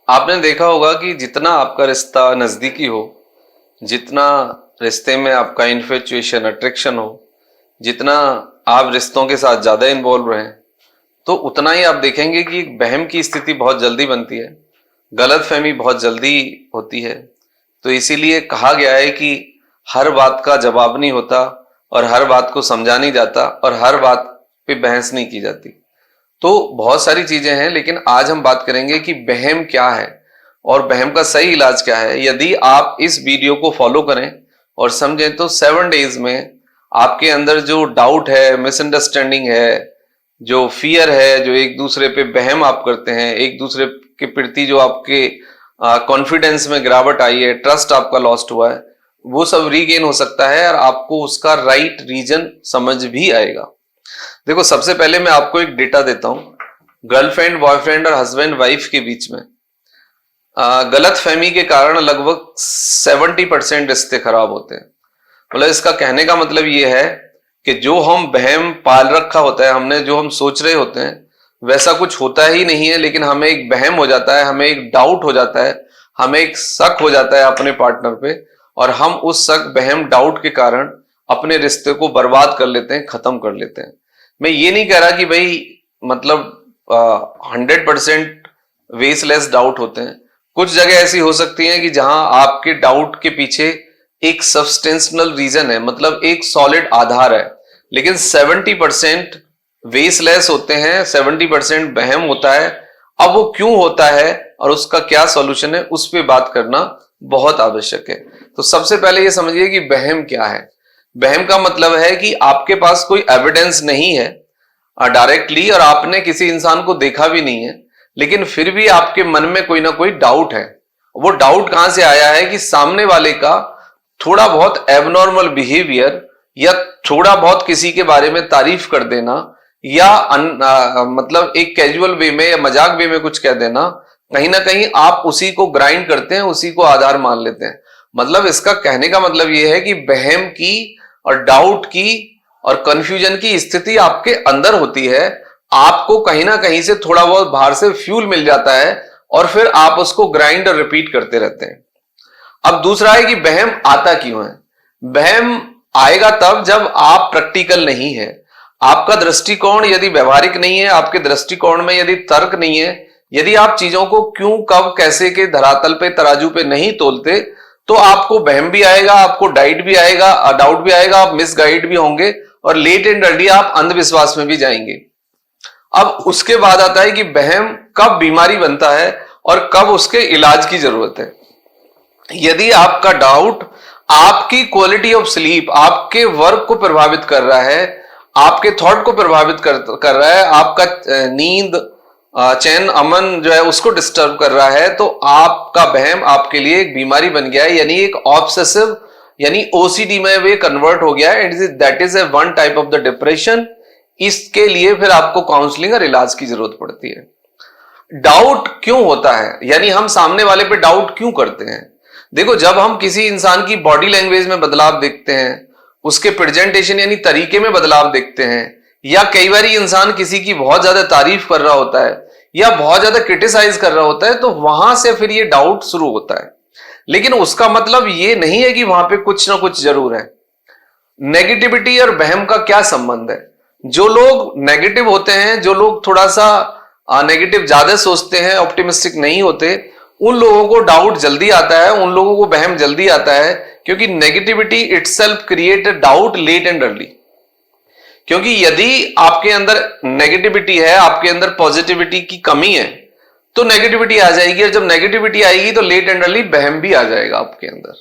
आपने देखा होगा कि जितना आपका रिश्ता नजदीकी हो, जितना रिश्ते में आपका इन्फेचुएशन अट्रैक्शन हो, जितना आप रिश्तों के साथ ज्यादा इन्वॉल्व रहें, तो उतना ही आप देखेंगे कि एक बहम की स्थिति बहुत जल्दी बनती है, गलतफहमी बहुत जल्दी होती है। तो इसीलिए कहा गया है कि हर बात का जवाब नहीं होता, और हर बात को समझा नहीं जाता, और हर बात पे बहस नहीं की जाती। तो बहुत सारी चीजें हैं, लेकिन आज हम बात करेंगे कि बहम क्या है और बहम का सही इलाज क्या है। यदि आप इस वीडियो को फॉलो करें और समझें तो 7 डेज में आपके अंदर जो डाउट है, मिसअंडरस्टैंडिंग है, जो फियर है, जो एक दूसरे पे बहम आप करते हैं, एक दूसरे के प्रति जो आपके कॉन्फिडेंस में गिरावट आई है, ट्रस्ट आपका लॉस्ट हुआ है, वो सब रीगेन हो सकता है और आपको उसका राइट रीजन समझ भी आएगा। देखो, सबसे पहले मैं आपको एक डेटा देता हूं। गर्लफ्रेंड, बॉयफ्रेंड और हस्बैंड वाइफ के बीच में गलत फहमी के कारण लगभग 70% रिश्ते खराब होते हैं। मतलब इसका कहने का मतलब ये है कि जो हम बहम पाल रखा होता है, हमने जो हम सोच रहे होते हैं वैसा कुछ होता ही नहीं है, लेकिन हमें एक बहम हो जाता है, हमें एक डाउट हो जाता है, हमें एक शक हो जाता है अपने पार्टनर पे, और हम उस शक, बहम, डाउट के कारण अपने रिश्ते को बर्बाद कर लेते हैं, खत्म कर लेते हैं। मैं ये नहीं कह रहा कि भाई मतलब 100% वेसलेस डाउट होते हैं। कुछ जगह ऐसी हो सकती हैं कि जहां आपके डाउट के पीछे एक सब्सटेंशनल रीजन है, मतलब एक सॉलिड आधार है, लेकिन 70% वेसलेस होते हैं, 70% बहम होता है। अब वो क्यों होता है और उसका क्या सॉल्यूशन है, उस पर बात करना बहुत आवश्यक है। तो सबसे पहले ये समझिए कि बहम क्या है। बहम का मतलब है कि आपके पास कोई एविडेंस नहीं है डायरेक्टली, और आपने किसी इंसान को देखा भी नहीं है, लेकिन फिर भी आपके मन में कोई ना कोई डाउट है। वो डाउट कहां से आया है कि सामने वाले का थोड़ा बहुत एबनॉर्मल बिहेवियर, या थोड़ा बहुत किसी के बारे में तारीफ कर देना, या मतलब एक कैजुअल वे में या मजाक वे में कुछ कह देना, कहीं ना कहीं आप उसी को ग्राइंड करते हैं, उसी को आधार मान लेते हैं। मतलब इसका कहने का मतलब यह है कि बहम की और डाउट की और कंफ्यूजन की स्थिति आपके अंदर होती है। आपको कहीं ना कहीं से थोड़ा बहुत बाहर से फ्यूल मिल जाता है, और फिर आप उसको ग्राइंड और रिपीट करते रहते हैं। अब दूसरा है कि बहम आता क्यों है। बहम आएगा तब जब आप प्रैक्टिकल नहीं है, आपका दृष्टिकोण यदि व्यवहारिक नहीं है, आपके दृष्टिकोण में यदि तर्क नहीं है, यदि आप चीजों को क्यों, कब, कैसे के धरातल पे, तराजू पे नहीं तोलते, तो आपको बहम भी आएगा, आपको डाइट भी आएगा, डाउट भी आएगा, आप मिसगाइड भी होंगे, और लेट एंड अर्ली आप अंधविश्वास में भी जाएंगे। अब उसके बाद आता है कि बहम कब बीमारी बनता है और कब उसके इलाज की जरूरत है। यदि आपका डाउट आपकी क्वालिटी ऑफ स्लीप, आपके वर्क को प्रभावित कर रहा है, आपके थॉट को प्रभावित कर रहा है, आपका नींद, चैन, अमन जो है उसको डिस्टर्ब कर रहा है, तो आपका बहम आपके लिए एक बीमारी बन गया है, यानी एक ऑब्सेसिव, यानी ओसीडी में वे कन्वर्ट हो गया है। That is a one type of the depression. इसके लिए फिर आपको काउंसलिंग और इलाज की जरूरत पड़ती है। डाउट क्यों होता है, यानी हम सामने वाले पे डाउट क्यों करते हैं। देखो, जब हम किसी इंसान की बॉडी लैंग्वेज में बदलाव देखते हैं, उसके प्रेजेंटेशन यानी तरीके में बदलाव देखते हैं, या कई बार इंसान किसी की बहुत ज्यादा तारीफ कर रहा होता है या बहुत ज्यादा क्रिटिसाइज कर रहा होता है, तो वहां से फिर ये डाउट शुरू होता है। लेकिन उसका मतलब ये नहीं है कि वहां पे कुछ ना कुछ जरूर है। नेगेटिविटी और बहम का क्या संबंध है। जो लोग नेगेटिव होते हैं, जो लोग थोड़ा सा नेगेटिव ज्यादा सोचते हैं, ऑप्टिमिस्टिक नहीं होते, उन लोगों को डाउट जल्दी आता है, उन लोगों को बहम जल्दी आता है, क्योंकि negativity itself create a doubt late and early. क्योंकि यदि आपके अंदर नेगेटिविटी है, आपके अंदर पॉजिटिविटी की कमी है, तो नेगेटिविटी आ जाएगी, और जब नेगेटिविटी आएगी तो लेट एंड अर्ली बहम भी आ जाएगा आपके अंदर।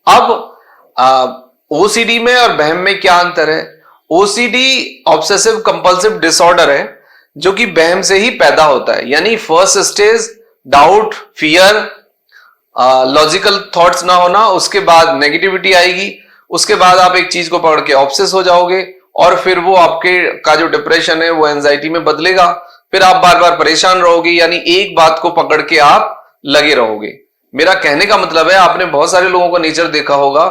अब ओसीडी में और बहम में क्या अंतर है। ओसीडी ऑब्सेसिव कंपल्सिव डिसऑर्डर है, जो कि बहम से ही पैदा होता है। यानी first stage doubt, fear, logical thoughts ना होना, उसके बाद नेगेटिविटी आएगी, उसके बाद आप एक चीज को पकड़ के ऑब्सेस हो जाओगे, और फिर वो आपके का जो डिप्रेशन है वो एंजाइटी में बदलेगा, फिर आप बार बार परेशान रहोगे, यानी एक बात को पकड़ के आप लगे रहोगे। मेरा कहने का मतलब है, आपने बहुत सारे लोगों का नेचर देखा होगा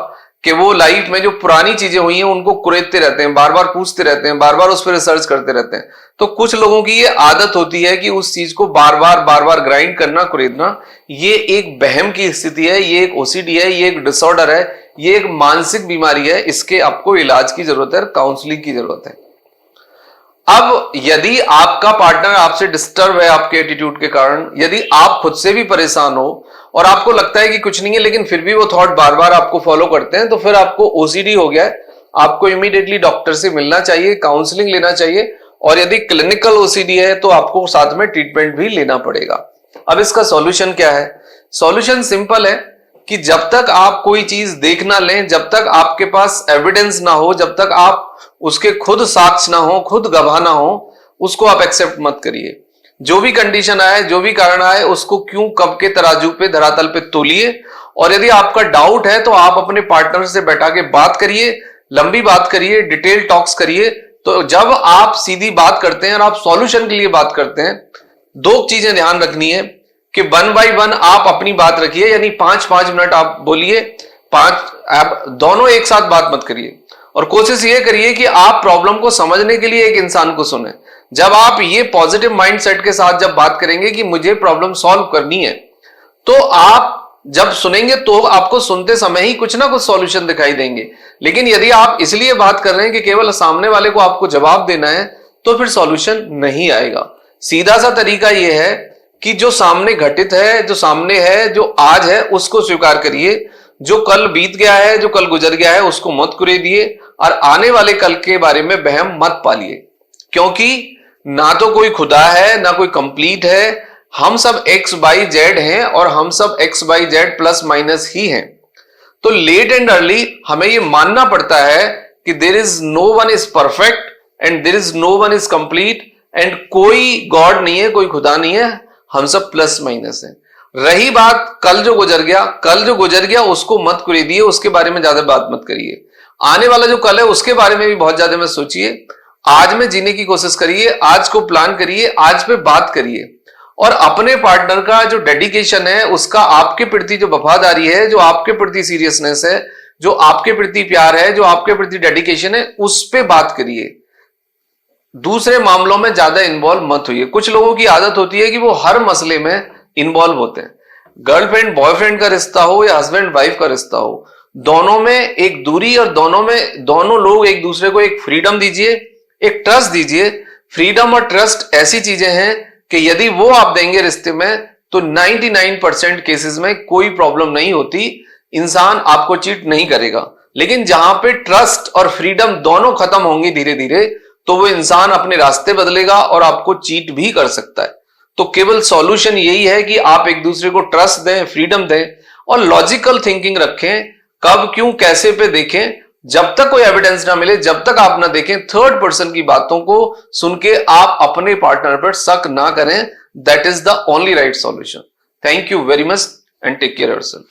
कि वो लाइफ में जो पुरानी चीजें हुई हैं उनको कुरेदते रहते हैं, बार बार पूछते रहते हैं, बार बार उस पर रिसर्च करते रहते हैं। तो कुछ लोगों की ये आदत होती है कि उस चीज को बार बार ग्राइंड करना, कुरेदना। ये एक वहम की स्थिति है, ये एक ओसीडी है, ये एक डिसऑर्डर है, ये एक मानसिक बीमारी है। इसके आपको इलाज की जरूरत है, काउंसलिंग की जरूरत है। अब यदि आपका पार्टनर आपसे डिस्टर्ब है आपके एटीट्यूड के कारण, यदि आप खुद से भी परेशान हो और आपको लगता है कि कुछ नहीं है लेकिन फिर भी वो थॉट बार बार आपको फॉलो करते हैं, तो फिर आपको ओसीडी हो गया है। आपको इमीडिएटली डॉक्टर से मिलना चाहिए, काउंसलिंग लेना चाहिए, और यदि क्लिनिकल ओसीडी है तो आपको साथ में ट्रीटमेंट भी लेना पड़ेगा। अब इसका सॉल्यूशन क्या है? सॉल्यूशन सिंपल है कि जब तक आप कोई चीज देख ना लें, जब तक आपके पास एविडेंस ना हो, जब तक आप उसके खुद साक्ष्य ना हो, खुद गवाह ना हो, उसको आप एक्सेप्ट मत करिए। जो भी कंडीशन आए, जो भी कारण आए, उसको क्यों कब के तराजू पे, धरातल पे तोलिए। और यदि आपका डाउट है तो आप अपने पार्टनर से बैठा के बात करिए, लंबी बात करिए, डिटेल टॉक्स करिए। तो जब आप सीधी बात करते हैं और आप सॉल्यूशन के लिए बात करते हैं, दो चीजें ध्यान रखनी है कि 1 by 1 आप अपनी बात रखिए, यानी 5-5 मिनट आप बोलिए, आप दोनों एक साथ बात मत करिए। और कोशिश ये करिए कि आप प्रॉब्लम को समझने के लिए एक इंसान को सुने। जब आप ये पॉजिटिव माइंडसेट के साथ जब बात करेंगे कि मुझे प्रॉब्लम सॉल्व करनी है, तो आप जब सुनेंगे तो आपको सुनते समय ही कुछ ना कुछ सॉल्यूशन दिखाई देंगे। लेकिन यदि आप इसलिए बात कर रहे हैं कि केवल सामने वाले को आपको जवाब देना है, तो फिर सॉल्यूशन नहीं आएगा। सीधा सा तरीका यह है कि जो सामने घटित है, जो सामने है, जो आज है, उसको स्वीकार करिए। जो कल बीत गया है, जो कल गुजर गया है, उसको मत कुरेदिए, और आने वाले कल के बारे में वहम मत पालिए। क्योंकि ना तो कोई खुदा है, ना कोई कंप्लीट है। हम सब XYZ हैं और हम सब XYZ प्लस माइनस ही हैं। तो लेट एंड अर्ली हमें ये मानना पड़ता है कि there is no one is perfect and there is no one is complete, and कोई गॉड नहीं है, कोई खुदा नहीं है, हम सब प्लस माइनस हैं। रही बात कल जो गुजर गया, उसको मत कुरेदिए, उसके बारे में ज्यादा बात मत करिए। आने वाला जो कल है उसके बारे में भी बहुत ज्यादा मत सोचिए। आज में जीने की कोशिश करिए, आज को प्लान करिए, आज पे बात करिए। और अपने पार्टनर का जो डेडिकेशन है, उसका आपके प्रति जो वफादारी है, जो आपके प्रति सीरियसनेस है, जो आपके प्रति प्यार है, जो आपके प्रति डेडिकेशन है, उस पे बात करिए। दूसरे मामलों में ज्यादा इन्वॉल्व मत होइए। कुछ लोगों की आदत होती है कि वो हर मसले में इन्वॉल्व होते हैं। गर्लफ्रेंड बॉयफ्रेंड का रिश्ता हो या हस्बैंड वाइफ का रिश्ता हो, दोनों में एक दूरी, और दोनों लोग एक दूसरे को एक फ्रीडम दीजिए, एक ट्रस्ट दीजिए। फ्रीडम और ट्रस्ट ऐसी चीजें हैं कि यदि वो आप देंगे रिश्ते में, तो 99% केसेस में कोई प्रॉब्लम नहीं होती, इंसान आपको चीट नहीं करेगा। लेकिन जहां पे ट्रस्ट और फ्रीडम दोनों खत्म होंगी धीरे धीरे, तो वो इंसान अपने रास्ते बदलेगा और आपको चीट भी कर सकता है। तो केवल सॉल्यूशन यही है कि आप एक दूसरे को ट्रस्ट दें, फ्रीडम दें, और लॉजिकल थिंकिंग रखें। कब, क्यों, कैसे पे देखें। जब तक कोई एविडेंस ना मिले, जब तक आप ना देखें, थर्ड पर्सन की बातों को सुन के आप अपने पार्टनर पर शक ना करें। That is the only right solution. Thank you very much and take care yourself.